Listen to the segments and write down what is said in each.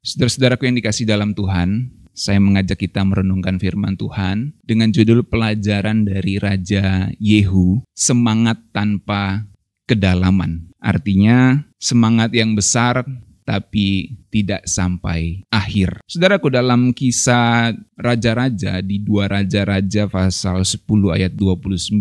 Saudara-saudaraku yang dikasih dalam Tuhan, saya mengajak kita merenungkan firman Tuhan dengan judul pelajaran dari Raja Yehu, semangat tanpa kedalaman. Artinya semangat yang besar tapi tidak sampai akhir. Saudaraku, dalam kisah Raja-Raja di 2 Raja-Raja pasal 10 ayat 29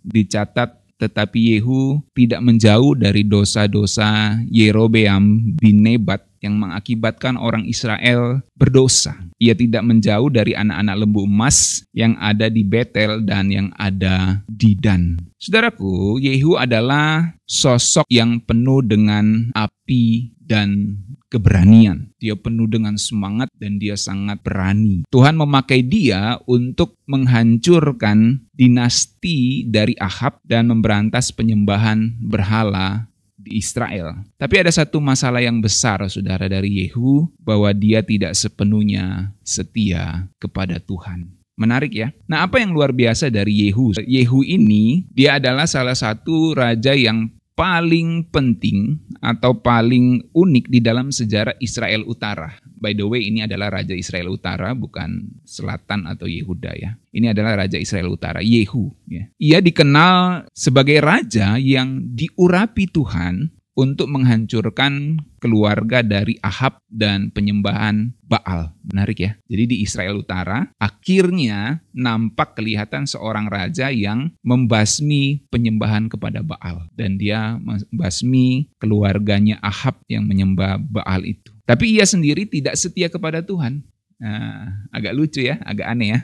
dicatat, tetapi Yehu tidak menjauh dari dosa-dosa Yerobeam bin Nebat yang mengakibatkan orang Israel berdosa. Ia tidak menjauh dari anak-anak lembu emas yang ada di Betel dan yang ada di Dan. Saudaraku, Yehu adalah sosok yang penuh dengan api dan keberanian. Dia penuh dengan semangat dan dia sangat berani. Tuhan memakai dia untuk menghancurkan dinasti dari Ahab dan memberantas penyembahan berhala di Israel. Tapi ada satu masalah yang besar, saudara, dari Yehu, bahwa dia tidak sepenuhnya setia kepada Tuhan. Menarik ya. Nah, apa yang luar biasa dari Yehu? Yehu ini, dia adalah salah satu raja yang paling penting atau paling unik di dalam sejarah Israel Utara. By the way, ini adalah Raja Israel Utara, bukan Selatan atau Yehuda ya. Ini adalah Raja Israel Utara, Yehu. Ya. Ia dikenal sebagai raja yang diurapi Tuhan untuk menghancurkan keluarga dari Ahab dan penyembahan Baal. Menarik ya. Jadi di Israel Utara akhirnya nampak kelihatan seorang raja yang membasmi penyembahan kepada Baal. Dan dia membasmi keluarganya Ahab yang menyembah Baal itu. Tapi ia sendiri tidak setia kepada Tuhan. Nah, agak lucu ya, agak aneh ya.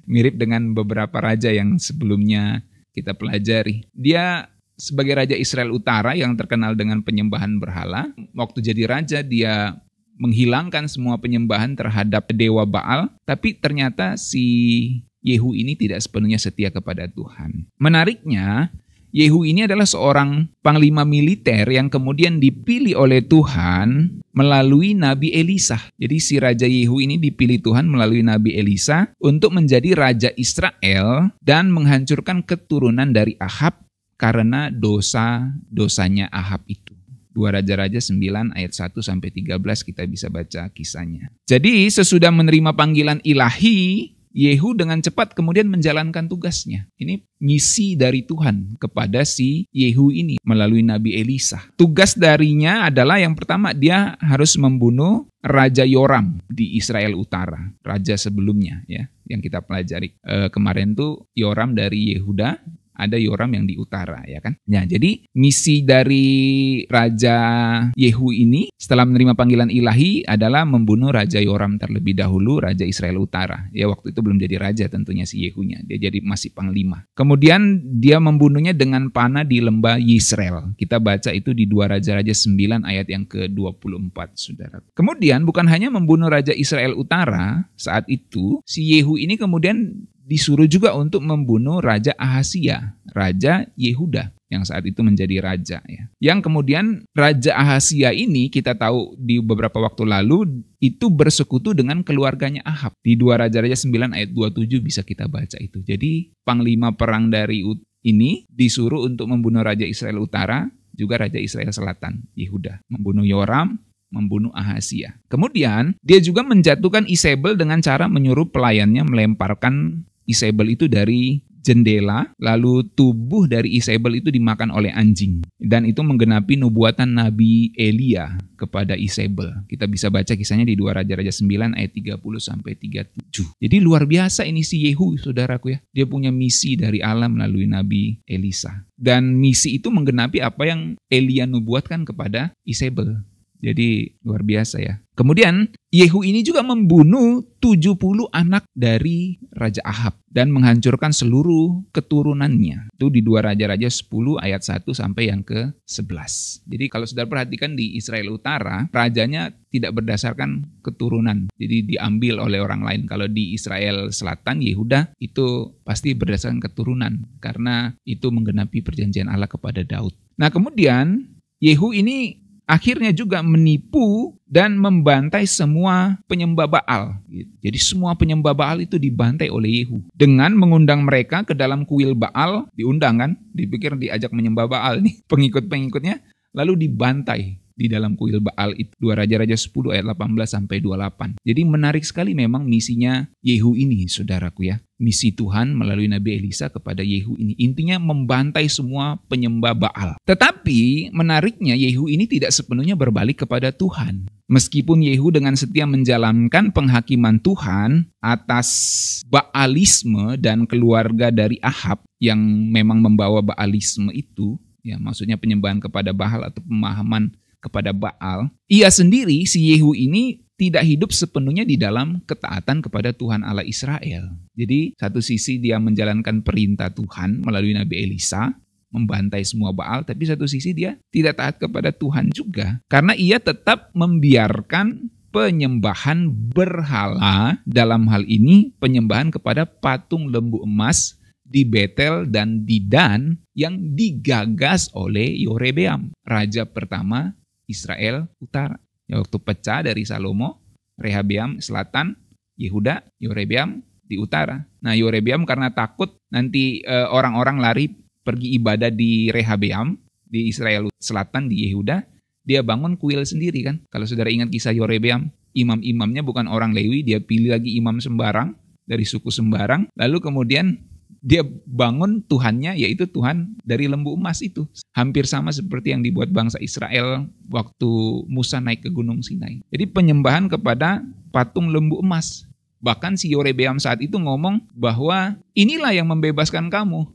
Mirip dengan beberapa raja yang sebelumnya kita pelajari. Dia sebagai Raja Israel Utara yang terkenal dengan penyembahan berhala, waktu jadi raja dia menghilangkan semua penyembahan terhadap dewa Baal, tapi ternyata si Yehu ini tidak sepenuhnya setia kepada Tuhan. Menariknya, Yehu ini adalah seorang panglima militer yang kemudian dipilih oleh Tuhan melalui Nabi Elisa. Jadi si Raja Yehu ini dipilih Tuhan melalui Nabi Elisa untuk menjadi Raja Israel dan menghancurkan keturunan dari Ahab karena dosa-dosanya Ahab itu. 2 Raja-Raja 9 ayat 1-13 kita bisa baca kisahnya. Jadi sesudah menerima panggilan ilahi, Yehu dengan cepat kemudian menjalankan tugasnya. Ini misi dari Tuhan kepada si Yehu ini melalui Nabi Elisa. Tugas darinya adalah yang pertama, dia harus membunuh Raja Yoram di Israel Utara. Raja sebelumnya ya yang kita pelajari. Kemarin tuh Yoram dari Yehuda, ada Yoram yang di utara, ya kan? Nah, jadi misi dari Raja Yehu ini setelah menerima panggilan ilahi adalah membunuh Raja Yoram terlebih dahulu, Raja Israel Utara. Ya, waktu itu belum jadi raja tentunya si Yehunya, dia jadi masih panglima. Kemudian dia membunuhnya dengan panah di lembah Yisrael. Kita baca itu di 2 Raja-Raja 9 ayat yang ke-24, saudara. Kemudian bukan hanya membunuh Raja Israel Utara saat itu, si Yehu ini kemudian disuruh juga untuk membunuh Raja Ahasia, Raja Yehuda yang saat itu menjadi raja. Ya. Yang kemudian Raja Ahasia ini kita tahu di beberapa waktu lalu itu bersekutu dengan keluarganya Ahab. Di 2 Raja-Raja 9 ayat 27 bisa kita baca itu. Jadi panglima perang dari ini disuruh untuk membunuh Raja Israel Utara, juga Raja Israel Selatan, Yehuda. Membunuh Yoram, membunuh Ahasia. Kemudian dia juga menjatuhkan Isabel dengan cara menyuruh pelayannya melemparkan Isabel itu dari jendela, lalu tubuh dari Isabel itu dimakan oleh anjing. Dan itu menggenapi nubuatan Nabi Elia kepada Isabel. Kita bisa baca kisahnya di 2 Raja-Raja 9 ayat 30-37. Jadi luar biasa ini si Yehu, saudaraku ya. Dia punya misi dari Allah melalui Nabi Elisa. Dan misi itu menggenapi apa yang Elia nubuatkan kepada Isabel. Jadi luar biasa ya. Kemudian Yehu ini juga membunuh 70 anak dari Raja Ahab dan menghancurkan seluruh keturunannya. Itu di 2 Raja-Raja 10 ayat 1 sampai yang ke-11. Jadi kalau saudara perhatikan di Israel Utara, rajanya tidak berdasarkan keturunan. Jadi diambil oleh orang lain. Kalau di Israel Selatan, Yehuda, itu pasti berdasarkan keturunan. Karena itu menggenapi perjanjian Allah kepada Daud. Nah kemudian Yehu ini akhirnya juga menipu dan membantai semua penyembah Baal. Jadi semua penyembah Baal itu dibantai oleh Yehu. Dengan mengundang mereka ke dalam kuil Baal, diundang kan, dipikir diajak menyembah Baal nih pengikut-pengikutnya, lalu dibantai. di dalam kuil Baal itu. 2 Raja-Raja 10 ayat 18 sampai 28. Jadi menarik sekali memang misinya Yehu ini, saudaraku ya. Misi Tuhan melalui Nabi Elisa kepada Yehu ini. Intinya membantai semua penyembah Baal. Tetapi menariknya Yehu ini tidak sepenuhnya berbalik kepada Tuhan. Meskipun Yehu dengan setia menjalankan penghakiman Tuhan atas Baalisme dan keluarga dari Ahab yang memang membawa Baalisme itu, ya maksudnya penyembahan kepada Baal atau pemahaman kepada Baal, ia sendiri, si Yehu ini tidak hidup sepenuhnya di dalam ketaatan kepada Tuhan Allah Israel. Jadi satu sisi dia menjalankan perintah Tuhan melalui Nabi Elisa, membantai semua Baal, tapi satu sisi dia tidak taat kepada Tuhan juga. Karena ia tetap membiarkan penyembahan berhala, dalam hal ini penyembahan kepada patung lembu emas di Betel dan di Dan yang digagas oleh Yorebeam, raja pertama Israel Utara. Ya, waktu pecah dari Salomo, Rehabeam selatan, Yehuda, Yorebeam di utara. Nah, Yorebeam karena takut nanti orang-orang lari pergi ibadah di Rehabeam, di Israel selatan, di Yehuda, dia bangun kuil sendiri kan. Kalau saudara ingat kisah Yorebeam, imam-imamnya bukan orang Lewi, dia pilih lagi imam sembarang, dari suku sembarang, lalu kemudian dia bangun Tuhannya, yaitu Tuhan dari lembu emas itu. Hampir sama seperti yang dibuat bangsa Israel waktu Musa naik ke Gunung Sinai. Jadi penyembahan kepada patung lembu emas. Bahkan si Yorebeam saat itu ngomong bahwa inilah yang membebaskan kamu.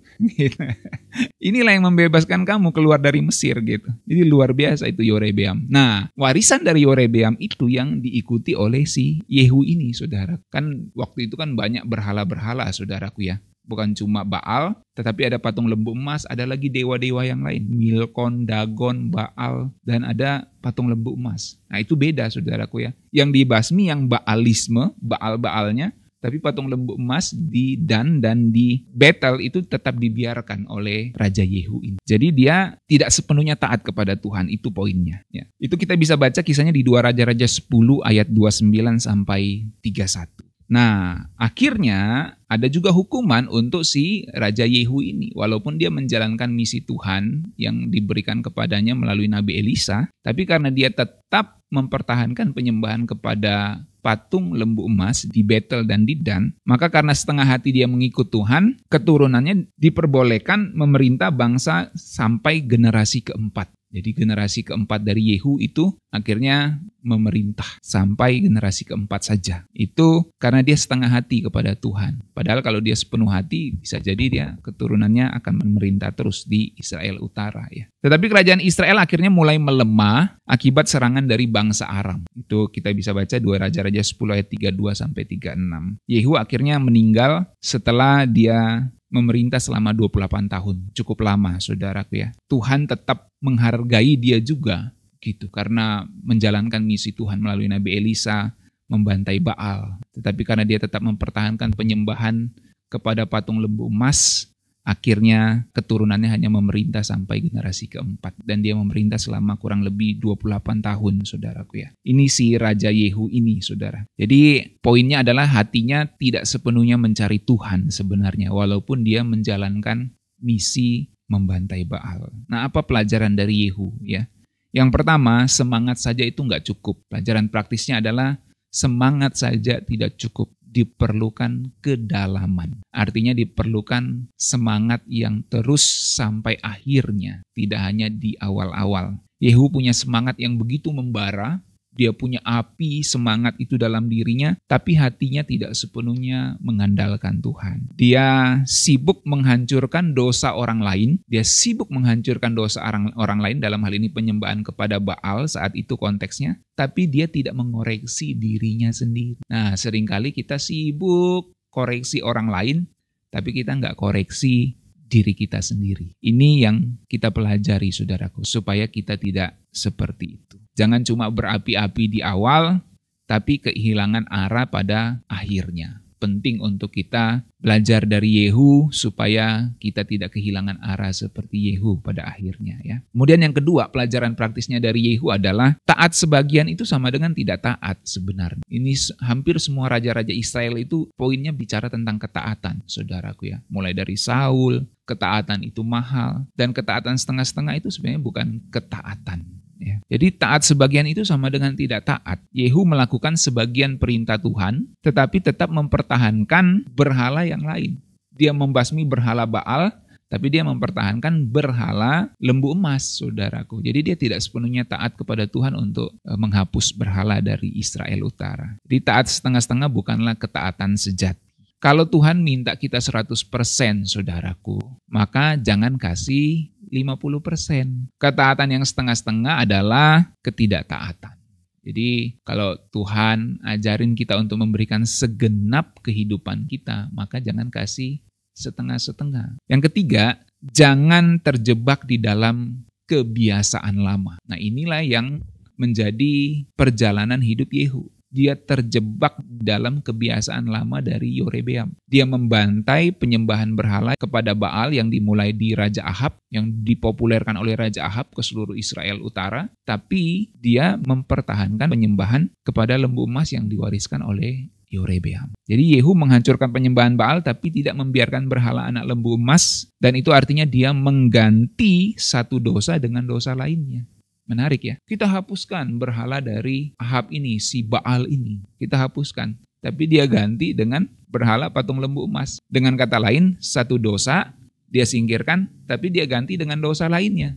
Inilah yang membebaskan kamu keluar dari Mesir gitu. Jadi luar biasa itu Yorebeam. Nah, warisan dari Yorebeam itu yang diikuti oleh si Yehu ini, saudara. Kan waktu itu kan banyak berhala-berhala, saudaraku ya. Bukan cuma Baal, tetapi ada patung lembu emas, ada lagi dewa-dewa yang lain. Milkon, Dagon, Baal, dan ada patung lembu emas. Nah itu beda, saudaraku ya. Yang dibasmi yang Baalisme, Baal-Baalnya, tapi patung lembu emas di Dan dan di Betel itu tetap dibiarkan oleh Raja Yehu ini. Jadi dia tidak sepenuhnya taat kepada Tuhan, itu poinnya. Ya. Itu kita bisa baca kisahnya di 2 Raja-Raja 10 ayat 29 sampai 31. Nah, akhirnya ada juga hukuman untuk si Raja Yehu ini. Walaupun dia menjalankan misi Tuhan yang diberikan kepadanya melalui Nabi Elisa, tapi karena dia tetap mempertahankan penyembahan kepada patung lembu emas di Betel dan di Dan, maka karena setengah hati dia mengikut Tuhan, keturunannya diperbolehkan memerintah bangsa sampai generasi keempat. Jadi generasi keempat dari Yehu itu akhirnya memerintah sampai generasi keempat saja. Itu karena dia setengah hati kepada Tuhan. Padahal kalau dia sepenuh hati, bisa jadi dia keturunannya akan memerintah terus di Israel Utara ya. Tetapi kerajaan Israel akhirnya mulai melemah akibat serangan dari bangsa Aram. Itu kita bisa baca 2 Raja-Raja 10 ayat 32 sampai 36. Yehu akhirnya meninggal setelah dia memerintah selama 28 tahun. Cukup lama, saudaraku ya. Tuhan tetap menghargai dia juga gitu karena menjalankan misi Tuhan melalui Nabi Elisa membantai Baal. Tetapi karena dia tetap mempertahankan penyembahan kepada patung lembu emas, akhirnya keturunannya hanya memerintah sampai generasi keempat. Dan dia memerintah selama kurang lebih 28 tahun, saudaraku ya. Ini si Raja Yehu ini, saudara. Jadi poinnya adalah hatinya tidak sepenuhnya mencari Tuhan sebenarnya. Walaupun dia menjalankan misi membantai Baal. Nah, apa pelajaran dari Yehu ya? Yang pertama, semangat saja itu nggak cukup. Pelajaran praktisnya adalah semangat saja tidak cukup. Diperlukan kedalaman. Artinya diperlukan semangat yang terus sampai akhirnya, tidak hanya di awal-awal. Yehu punya semangat yang begitu membara, dia punya api semangat itu dalam dirinya, tapi hatinya tidak sepenuhnya mengandalkan Tuhan. Dia sibuk menghancurkan dosa orang lain, dia sibuk menghancurkan dosa orang lain, dalam hal ini penyembahan kepada Baal saat itu konteksnya, tapi dia tidak mengoreksi dirinya sendiri. Nah, seringkali kita sibuk koreksi orang lain, tapi kita nggak koreksi diri kita sendiri. Ini yang kita pelajari, saudaraku, supaya kita tidak seperti itu. Jangan cuma berapi-api di awal, tapi kehilangan arah pada akhirnya. Penting untuk kita belajar dari Yehu supaya kita tidak kehilangan arah seperti Yehu pada akhirnya ya. Kemudian yang kedua, pelajaran praktisnya dari Yehu adalah taat sebagian itu sama dengan tidak taat sebenarnya. Ini hampir semua raja-raja Israel itu poinnya bicara tentang ketaatan, saudaraku ya. Mulai dari Saul, ketaatan itu mahal, dan ketaatan setengah-setengah itu sebenarnya bukan ketaatan. Ya. Jadi taat sebagian itu sama dengan tidak taat. Yehu melakukan sebagian perintah Tuhan, tetapi tetap mempertahankan berhala yang lain. Dia membasmi berhala Baal, tapi dia mempertahankan berhala lembu emas, saudaraku. Jadi dia tidak sepenuhnya taat kepada Tuhan untuk menghapus berhala dari Israel Utara. Jadi taat setengah-setengah bukanlah ketaatan sejati. Kalau Tuhan minta kita 100%, saudaraku, maka jangan kasih 50%. Ketaatan yang setengah-setengah adalah ketidaktaatan. Jadi kalau Tuhan ajarin kita untuk memberikan segenap kehidupan kita, maka jangan kasih setengah-setengah. Yang ketiga, jangan terjebak di dalam kebiasaan lama. Nah, inilah yang menjadi perjalanan hidup Yehu. Dia terjebak dalam kebiasaan lama dari Yerobeam. Dia membantai penyembahan berhala kepada Baal yang dimulai di Raja Ahab, yang dipopulerkan oleh Raja Ahab ke seluruh Israel Utara, tapi dia mempertahankan penyembahan kepada lembu emas yang diwariskan oleh Yerobeam. Jadi Yehu menghancurkan penyembahan Baal tapi tidak membiarkan berhala anak lembu emas, dan itu artinya dia mengganti satu dosa dengan dosa lainnya. Menarik ya, kita hapuskan berhala dari Ahab ini, si Baal ini, kita hapuskan. Tapi dia ganti dengan berhala patung lembu emas. Dengan kata lain, satu dosa dia singkirkan, tapi dia ganti dengan dosa lainnya.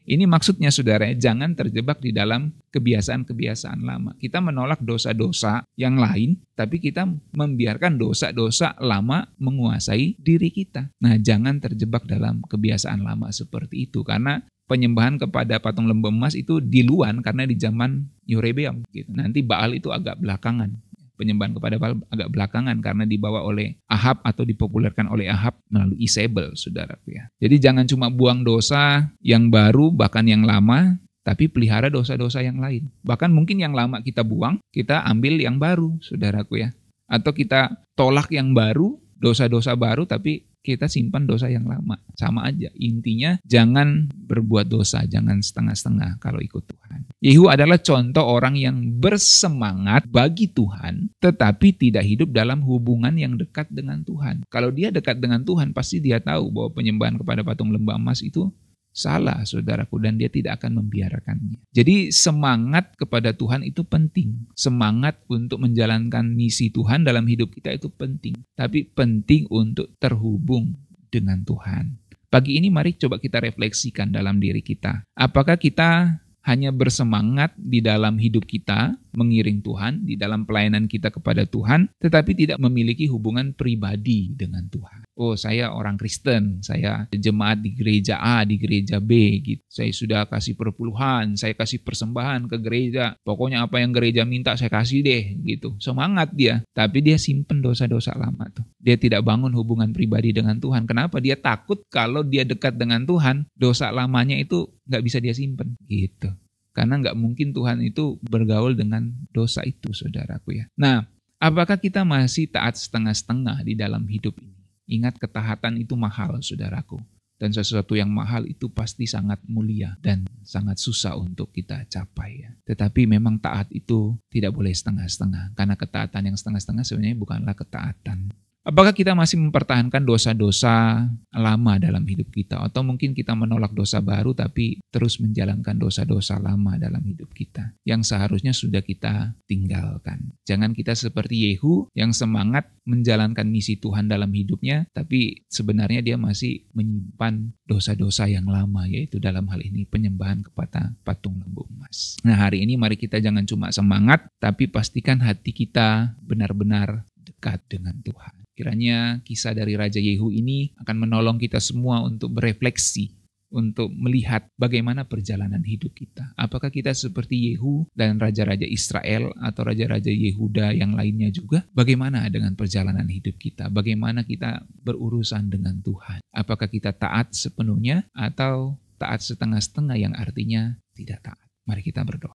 Ini maksudnya saudara, jangan terjebak di dalam kebiasaan-kebiasaan lama. Kita menolak dosa-dosa yang lain, tapi kita membiarkan dosa-dosa lama menguasai diri kita. Nah, jangan terjebak dalam kebiasaan lama seperti itu, karena penyembahan kepada patung lembu emas itu diluan karena di zaman Yerobeam. Gitu. Nanti Baal itu agak belakangan. Penyembahan kepada Baal agak belakangan karena dibawa oleh Ahab atau dipopulerkan oleh Ahab melalui Isabel, saudaraku ya. Jadi jangan cuma buang dosa yang baru bahkan yang lama, tapi pelihara dosa-dosa yang lain. Bahkan mungkin yang lama kita buang, kita ambil yang baru, saudaraku ya. Atau kita tolak yang baru, dosa-dosa baru, tapi kita simpan dosa yang lama. Sama aja. Intinya jangan berbuat dosa, jangan setengah-setengah kalau ikut Tuhan. Yehu adalah contoh orang yang bersemangat bagi Tuhan, tetapi tidak hidup dalam hubungan yang dekat dengan Tuhan. Kalau dia dekat dengan Tuhan, pasti dia tahu bahwa penyembahan kepada patung lembu emas itu salah, saudaraku, dan dia tidak akan membiarkannya. Jadi semangat kepada Tuhan itu penting. Semangat untuk menjalankan misi Tuhan dalam hidup kita itu penting. Tapi penting untuk terhubung dengan Tuhan. Pagi ini mari coba kita refleksikan dalam diri kita. Apakah kita hanya bersemangat di dalam hidup kita, mengiring Tuhan, di dalam pelayanan kita kepada Tuhan, tetapi tidak memiliki hubungan pribadi dengan Tuhan. Oh, saya orang Kristen, saya jemaat di gereja A, di gereja B, gitu. Saya sudah kasih perpuluhan, saya kasih persembahan ke gereja. Pokoknya apa yang gereja minta saya kasih deh, gitu. Semangat dia, tapi dia simpen dosa-dosa lama tuh. Dia tidak bangun hubungan pribadi dengan Tuhan. Kenapa? Dia takut kalau dia dekat dengan Tuhan, dosa lamanya itu nggak bisa dia simpen, gitu. Karena nggak mungkin Tuhan itu bergaul dengan dosa itu, saudaraku ya. Nah, apakah kita masih taat setengah-setengah di dalam hidup ini? Ingat, ketaatan itu mahal, saudaraku. Dan sesuatu yang mahal itu pasti sangat mulia dan sangat susah untuk kita capai. Ya. Tetapi memang taat itu tidak boleh setengah-setengah. Karena ketaatan yang setengah-setengah sebenarnya bukanlah ketaatan. Apakah kita masih mempertahankan dosa-dosa lama dalam hidup kita? Atau mungkin kita menolak dosa baru tapi terus menjalankan dosa-dosa lama dalam hidup kita yang seharusnya sudah kita tinggalkan. Jangan kita seperti Yehu yang semangat menjalankan misi Tuhan dalam hidupnya, tapi sebenarnya dia masih menyimpan dosa-dosa yang lama, yaitu dalam hal ini penyembahan kepada patung lembu emas. Nah, hari ini mari kita jangan cuma semangat, tapi pastikan hati kita benar-benar dekat dengan Tuhan. Kiranya kisah dari Raja Yehu ini akan menolong kita semua untuk berefleksi, untuk melihat bagaimana perjalanan hidup kita. Apakah kita seperti Yehu dan raja-raja Israel atau raja-raja Yehuda yang lainnya juga? Bagaimana dengan perjalanan hidup kita? Bagaimana kita berurusan dengan Tuhan? Apakah kita taat sepenuhnya atau taat setengah-setengah yang artinya tidak taat? Mari kita berdoa.